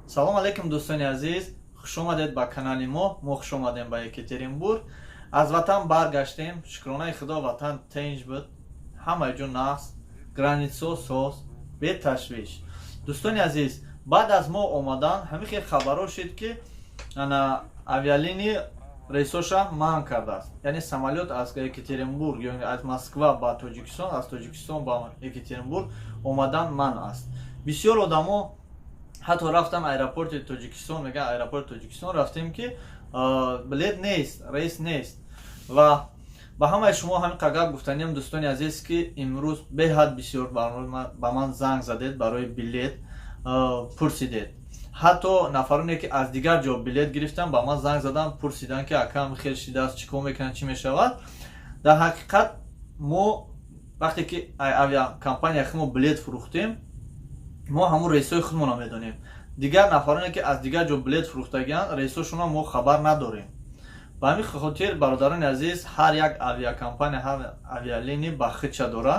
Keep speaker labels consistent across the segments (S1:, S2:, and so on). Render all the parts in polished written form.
S1: салом алейкум дӯстони азиз, хуш омадед ба канали мо хуш омадем ба Екатеринбург. Аз ватан баргаштем, шукронаи худо ватан тинҷ буд, ҳамаи ҷо нағз, границаҳо соз, беташвиш. Дӯстони азиз, баъд аз мо омадан ҳамин хел хабарҳо шуд ки авиалини рейсоша манъ кардааст. Яъне самолёт аз Екатеринбург ё аз Москва ба Тоҷикистон, аз Тоҷикистон ба Екатеринбург омадан манъ аст. Бисёр одамо ҳатто рафтам аэропорти Тоҷикистон, мегӯян аэропорти Тоҷикистон рафтем ки билет нест, рейс нест. Ва ба ҳамаи шумо ҳамин қагар гуфтаниям дӯстони азиз ки имрӯз беҳад бисёр ба ман занг задед барои билет пурсидед. Ҳатто нафароне ки аз дигар ҷо билет гирифтан ба ман занг задан, пурсидан ки акам хел шидааст, чӣ кор мекунад, чӣ мешавад. Дар ҳақиқат мо вақте ки авиакомпанияи мо билет фурӯхтем, мо ҳамун рейсои худмонро медонем. Дигар нафароне ки аз дигар ҷо билет фурӯхтагиянд, рейсошонро мо хабар надорем. Ба ҳамин хотир бародарони азиз, ҳар як авиакомпания, ҳар авиалини ба худша дора,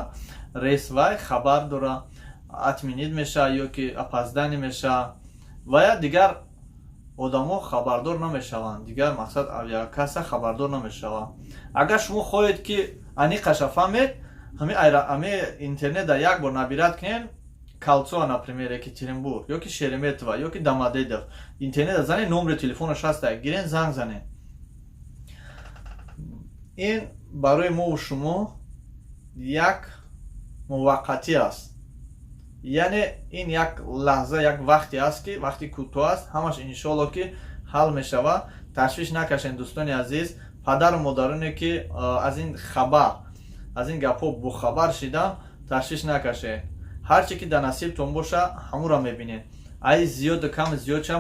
S1: рейсвай хабар дора, атминид мешавад ё ки опоздани мешавад ва я дигар одамо хабардор намешаванд. Дигар мақсад авиакасса хабардор намешавад. Агар шумо хоҳед ки аниқаша фаҳмед, ҳамин интернет дар як бор набирад кунед, Кольцо, например, Екатеринбург, ё ки Шереметово, ё ки Домодедов. Интернет зане, номери телефонаш ҳаста, гирен занг зане. Ин барои мо шумо як муваққатӣ аст. Яъне ин як лаҳза, як вақте аст ки вақти кӯтоҳ аст, ҳамаш иншоалло ки ҳал мешавад. Ташвиш накашед дӯстони азиз, падару модароне ки аз ин хабар, аз ин гапҳо бохабар шидан, ташвиш накашед. ҳарче ки дар насибтон боша, ҳамонро мебинед. Ай зиёду кам зиёдша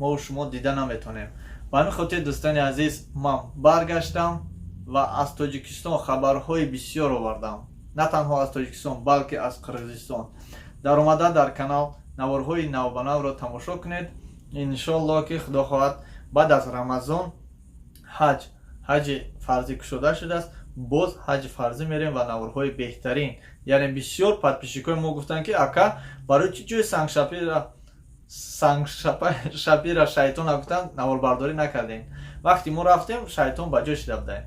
S1: мо шумо дида наметонем. Ба ҳамин хотир дӯстони азиз, ман баргаштам ва аз Тоҷикистон хабарҳои бисёр овардам. На танҳо аз Тоҷикистон, балки аз Қирғизистон. Дар омада дар канал наворҳои навбанавро тамошо кунед. Иншоалло ки худо хоҳад баъд аз Рамазон ҳаҷи фарзӣ кушода шудааст. Боз ҳаҷи фарзӣ мерем ва наворҳои беҳтарин. Яъне бисёр подписчикои мо гуфтанд ки ака барои чӣ ҷои сангшапира шайтон гуфтанд наворбардорӣ накардем. Вақти мо рафтем, шайтон ба ҷой шида будем.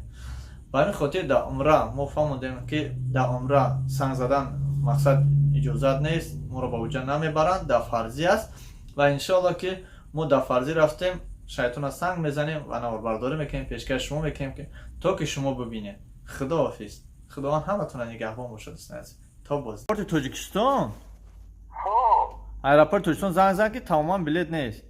S1: Ба ҳамин хотир дар умра мо фаҳмидем ки дар умра санг задан мақсад иҷозат нест, моро ба уҷа намебаранд, дар фарзӣ аст. Ва иншоалло ки мо дар фарзӣ рафтем, шайтона санг мезанем ва наворбардорӣ мекунем, пешкаши шумо мекунем ки то ки шумо бубинед. Худоҳафиз. Худованд ҳаматонро нигаҳбон бошад. То боз. Аэропорти Тоҷикистон. Аэропорти Тоҷикистон занг зад ки тамоман билет нест.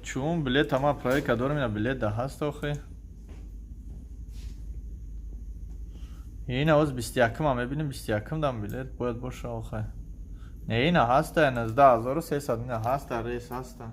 S1: Чун билет тамам проверка дорем, ина билет да ҳаст охе. Ина оз 21 мебинем, 21 дам билет бояд боша охе. Не, ина ҳаста 19300, ина ҳаста, рейс ҳаста.